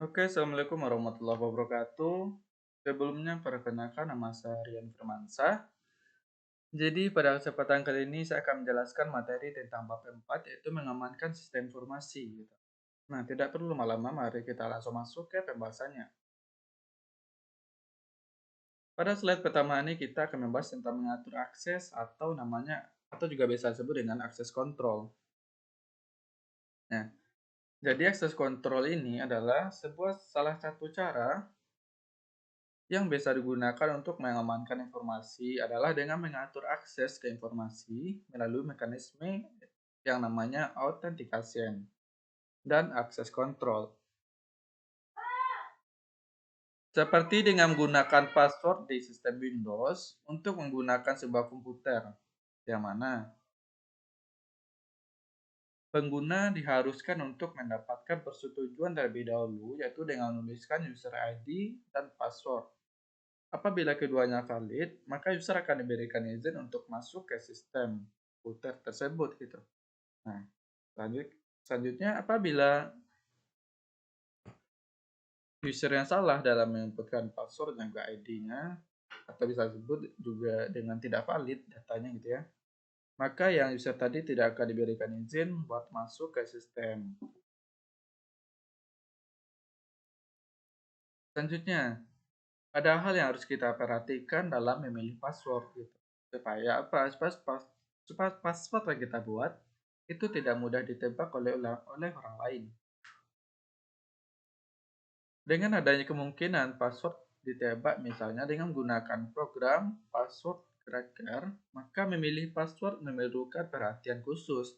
Oke, Assalamualaikum warahmatullahi wabarakatuh. Sebelumnya, perkenalkan nama saya Rian Firmansyah. Jadi, pada kesempatan kali ini saya akan menjelaskan materi tentang bab 4, yaitu mengamankan sistem informasi. Gitu. Nah, tidak perlu lama-lama, mari kita langsung masuk ke pembahasannya. Pada slide pertama ini, kita akan membahas tentang mengatur akses atau namanya, atau juga biasa disebut dengan akses kontrol. Nah, jadi akses kontrol ini adalah sebuah salah satu cara yang bisa digunakan untuk mengamankan informasi adalah dengan mengatur akses ke informasi melalui mekanisme yang namanya authentication dan akses kontrol. Seperti dengan menggunakan password di sistem Windows untuk menggunakan sebuah komputer, yang mana pengguna diharuskan untuk mendapatkan persetujuan terlebih dahulu, yaitu dengan menuliskan user ID dan password. Apabila keduanya valid, maka user akan diberikan izin untuk masuk ke sistem komputer tersebut gitu. Nah, selanjutnya apabila user yang salah dalam menginputkan password dan juga ID-nya atau bisa disebut juga dengan tidak valid datanya gitu ya, maka yang user tadi tidak akan diberikan izin buat masuk ke sistem. Selanjutnya, ada hal yang harus kita perhatikan dalam memilih password gitu. Supaya apa? Supaya password yang kita buat itu tidak mudah ditebak oleh orang lain. Dengan adanya kemungkinan password ditebak misalnya dengan menggunakan program password cracker, maka memilih password memerlukan perhatian khusus.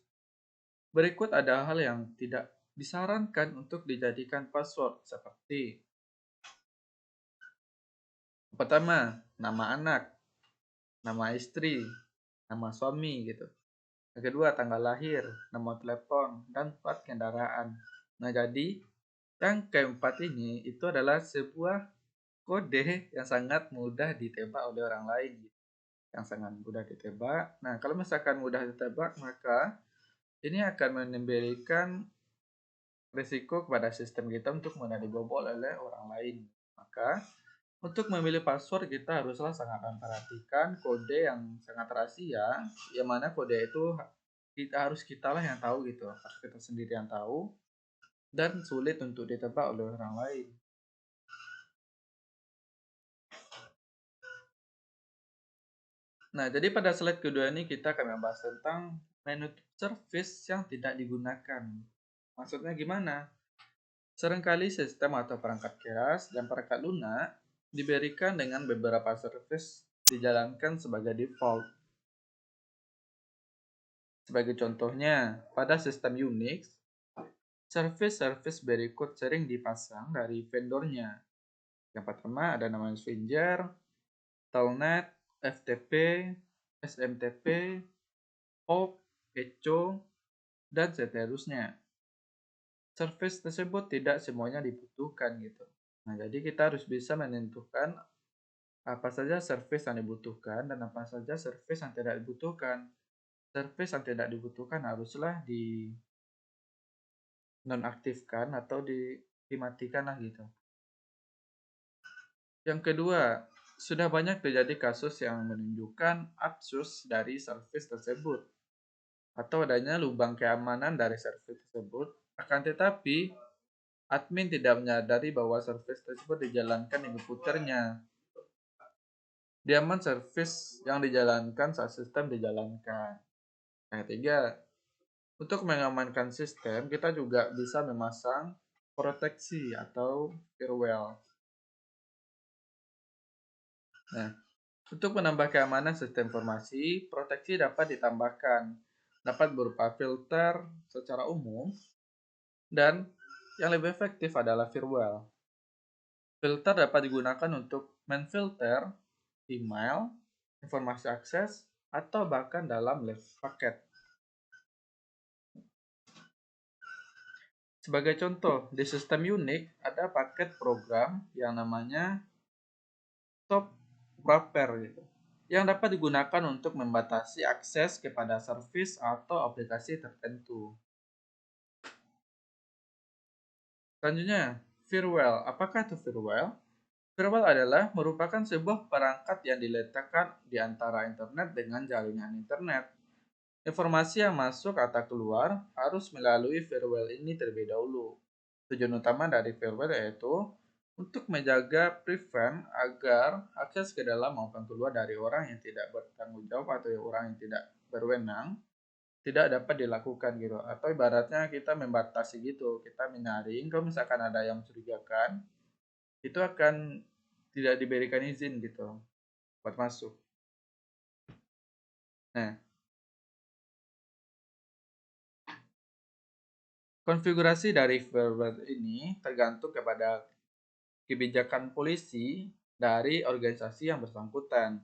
Berikut ada hal yang tidak disarankan untuk dijadikan password seperti pertama, nama anak, nama istri, nama suami gitu. Yang kedua, tanggal lahir, nomor telepon, dan plat kendaraan. Nah, jadi yang keempat ini itu adalah sebuah kode yang sangat mudah ditebak oleh orang lain. Yang sangat mudah ditebak. Nah, kalau misalkan mudah ditebak, maka ini akan memberikan risiko kepada sistem kita untuk mudah dibobol oleh orang lain. Maka, untuk memilih password kita haruslah sangat memperhatikan kode yang sangat rahasia, yang mana kode itu kita lah yang tahu gitu, harus kita sendiri yang tahu dan sulit untuk ditebak oleh orang lain. Nah, jadi pada slide kedua ini kita akan membahas tentang menutup service yang tidak digunakan. Maksudnya gimana? Seringkali sistem atau perangkat keras dan perangkat lunak diberikan dengan beberapa service dijalankan sebagai default. Sebagai contohnya, pada sistem Unix, service-service berikut sering dipasang dari vendornya. Yang pertama ada namanya Swinger, Telnet, FTP, SMTP, OP, Echo, dan seterusnya. Service tersebut tidak semuanya dibutuhkan gitu. Nah, jadi kita harus bisa menentukan apa saja service yang dibutuhkan dan apa saja service yang tidak dibutuhkan. Service yang tidak dibutuhkan haruslah dinonaktifkan atau dimatikan lah gitu. Yang kedua, sudah banyak terjadi kasus yang menunjukkan absus dari service tersebut atau adanya lubang keamanan dari service tersebut. Akan tetapi, admin tidak menyadari bahwa service tersebut dijalankan di komputernya. Diaman service yang dijalankan saat sistem dijalankan. Yang ketiga, untuk mengamankan sistem, kita juga bisa memasang proteksi atau firewall. Nah, untuk menambah keamanan sistem informasi, proteksi dapat ditambahkan. Dapat berupa filter secara umum, dan yang lebih efektif adalah firewall. Filter dapat digunakan untuk menfilter email, informasi akses, atau bahkan dalam paket. Sebagai contoh, di sistem Unix ada paket program yang namanya Top Wrapper gitu, yang dapat digunakan untuk membatasi akses kepada service atau aplikasi tertentu. Selanjutnya, Firewall. Apakah itu firewall? Firewall adalah merupakan sebuah perangkat yang diletakkan di antara internet dengan jaringan internet. Informasi yang masuk atau keluar harus melalui firewall ini terlebih dahulu. Tujuan utama dari firewall yaitu untuk menjaga prevent agar akses ke dalam maupun keluar dari orang yang tidak bertanggung jawab atau orang yang tidak berwenang tidak dapat dilakukan gitu. Atau ibaratnya kita membatasi gitu, kita menyaring kalau misalkan ada yang mencurigakan, itu akan tidak diberikan izin gitu buat masuk. Nah, konfigurasi dari firewall ini tergantung kepada kebijakan polisi dari organisasi yang bersangkutan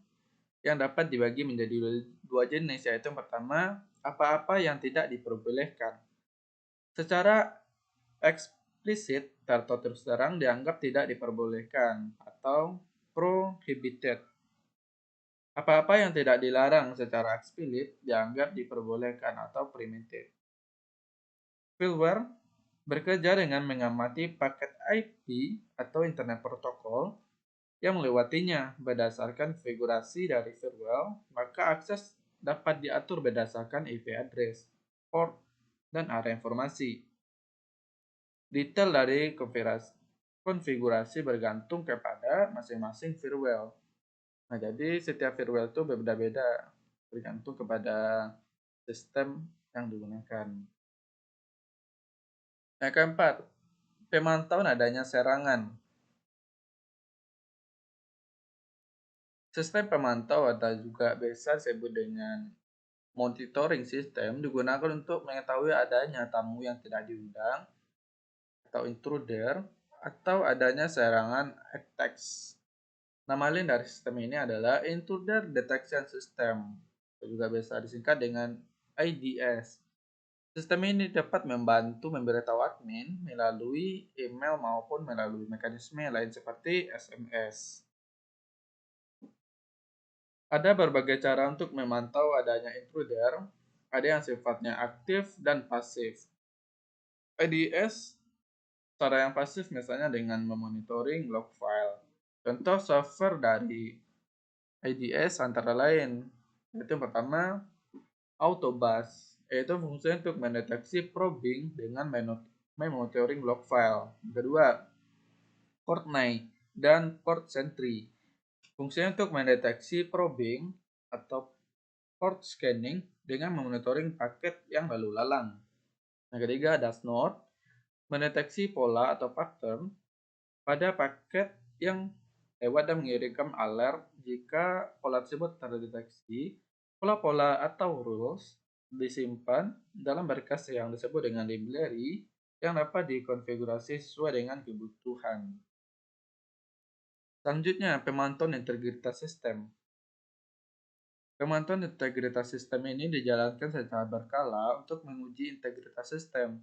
yang dapat dibagi menjadi dua jenis, yaitu yang pertama, apa-apa yang tidak diperbolehkan. Secara eksplisit atau terus terang dianggap tidak diperbolehkan atau prohibited. Apa-apa yang tidak dilarang secara eksplisit dianggap diperbolehkan atau permitted. Filware bekerja dengan mengamati paket IP atau Internet Protocol yang melewatinya. Berdasarkan konfigurasi dari firewall, maka akses dapat diatur berdasarkan IP address, port, dan area informasi. Detail dari konfigurasi bergantung kepada masing-masing firewall. Nah, jadi setiap firewall itu berbeda-beda bergantung kepada sistem yang digunakan. Yang keempat, pemantauan adanya serangan. Sistem pemantau atau juga biasa disebut dengan monitoring system digunakan untuk mengetahui adanya tamu yang tidak diundang atau intruder atau adanya serangan attacks. Nama lain dari sistem ini adalah Intruder Detection System, atau juga biasa disingkat dengan IDS. Sistem ini dapat membantu memberitahu admin melalui email maupun melalui mekanisme lain seperti SMS. Ada berbagai cara untuk memantau adanya intruder, ada yang sifatnya aktif dan pasif. IDS, cara yang pasif misalnya dengan memonitoring log file. Contoh software dari IDS antara lain, yaitu yang pertama Autobus, yaitu fungsi untuk mendeteksi probing dengan monitoring log file. Kedua, Fortnite dan Port Sentry, fungsinya untuk mendeteksi probing atau port scanning dengan memonitoring paket yang lalu lalang. Yang ketiga, Dashnote, mendeteksi pola atau pattern pada paket yang lewat dan mengirimkan alert jika pola tersebut terdeteksi. Pola-pola atau rules disimpan dalam berkas yang disebut dengan library yang dapat dikonfigurasi sesuai dengan kebutuhan. Selanjutnya, pemantauan integritas sistem. Pemantauan integritas sistem ini dijalankan secara berkala untuk menguji integritas sistem.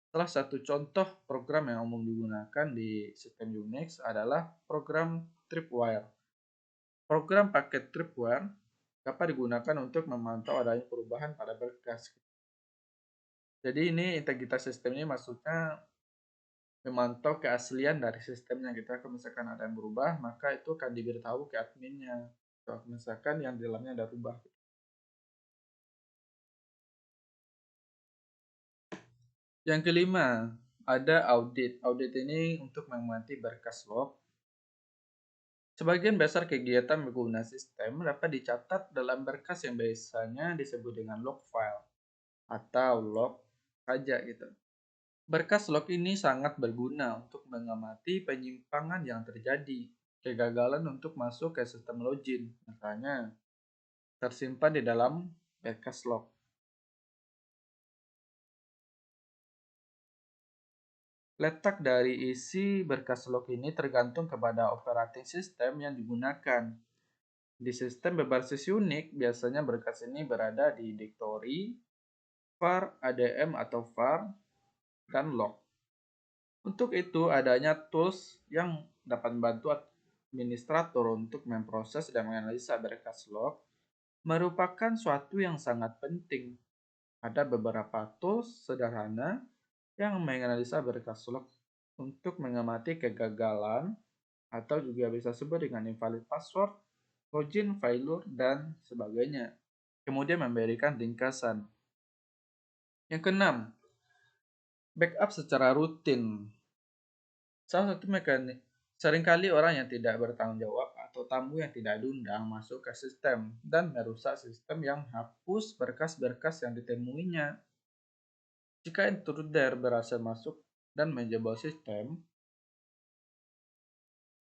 Salah satu contoh program yang umum digunakan di sistem Unix adalah program Tripwire. Program paket Tripwire dapat digunakan untuk memantau adanya perubahan pada berkas. Jadi ini integritas sistem ini maksudnya memantau keaslian dari sistemnya gitu. Kalau misalkan ada yang berubah, maka itu akan diberitahu ke adminnya. Kalau misalkan yang di dalamnya ada berubah. Yang kelima, ada audit. Audit ini untuk mengamati berkas log. Sebagian besar kegiatan pengguna sistem dapat dicatat dalam berkas yang biasanya disebut dengan log file atau log saja gitu. Berkas log ini sangat berguna untuk mengamati penyimpangan yang terjadi, kegagalan untuk masuk ke sistem login, misalnya tersimpan di dalam berkas log. Letak dari isi berkas log ini tergantung kepada operating system yang digunakan. Di sistem berbasis Unix, biasanya berkas ini berada di direktori, var, adm atau var, dan log. Untuk itu, adanya tools yang dapat membantu administrator untuk memproses dan menganalisa berkas log merupakan suatu yang sangat penting. Ada beberapa tools sederhana yang menganalisa berkas log untuk mengamati kegagalan atau juga bisa sebut dengan invalid password, login failure, dan sebagainya. Kemudian memberikan ringkasan. Yang keenam, backup secara rutin. Salah satu mekanik, seringkali orang yang tidak bertanggung jawab atau tamu yang tidak diundang masuk ke sistem dan merusak sistem yang hapus berkas-berkas yang ditemuinya. Jika intruder berhasil masuk dan menjebol sistem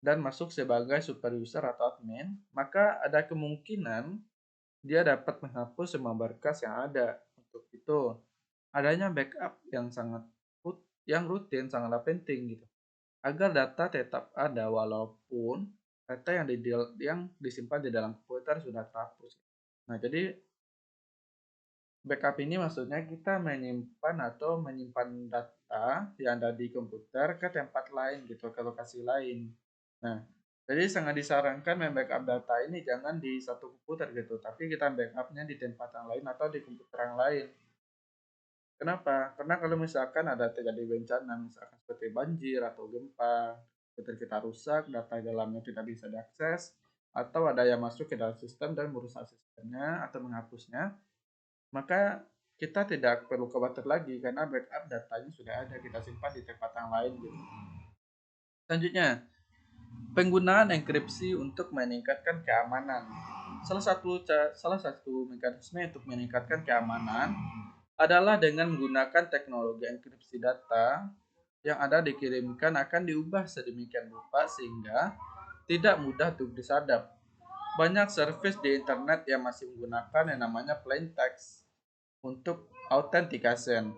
dan masuk sebagai super user atau admin, maka ada kemungkinan dia dapat menghapus semua berkas yang ada. Untuk itu, adanya backup yang rutin sangatlah penting gitu, agar data tetap ada walaupun data yang disimpan di dalam komputer sudah terhapus. Nah, jadi backup ini maksudnya kita menyimpan data yang ada di komputer ke tempat lain gitu, ke lokasi lain. Nah, jadi sangat disarankan membackup data ini jangan di satu komputer gitu, tapi kita backupnya di tempat yang lain atau di komputer yang lain. Kenapa? Karena kalau misalkan ada terjadi bencana, misalkan seperti banjir atau gempa, komputer kita rusak, data dalamnya tidak bisa diakses, atau ada yang masuk ke dalam sistem dan merusak sistemnya atau menghapusnya, maka kita tidak perlu khawatir lagi karena backup datanya sudah ada, kita simpan di tempat yang lain gitu. Selanjutnya, penggunaan enkripsi untuk meningkatkan keamanan. Salah satu mekanisme untuk meningkatkan keamanan adalah dengan menggunakan teknologi enkripsi data yang ada dikirimkan akan diubah sedemikian rupa sehingga tidak mudah untuk disadap. Banyak service di internet yang masih menggunakan yang namanya plain text untuk authentication,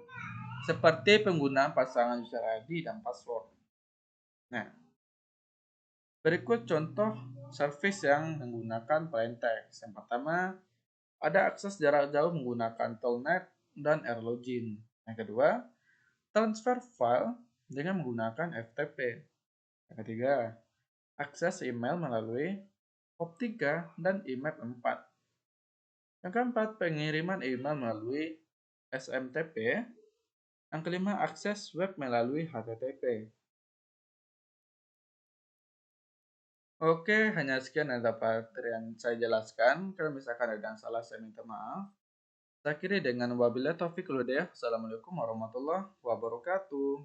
seperti penggunaan pasangan user ID dan password. Nah, berikut contoh service yang menggunakan plain text. Yang pertama, ada akses jarak jauh menggunakan Telnet dan AirLogin. Yang kedua, transfer file dengan menggunakan FTP. Yang ketiga, akses email melalui POP3 dan IMAP 4. Yang keempat, pengiriman email melalui SMTP. Yang kelima, akses web melalui HTTP. Oke, hanya sekian yang dapat yang saya jelaskan. Kalau misalkan ada yang salah, saya minta maaf. Saya akhiri dengan wabillahi taufiq wal hidayah. Assalamualaikum warahmatullahi wabarakatuh.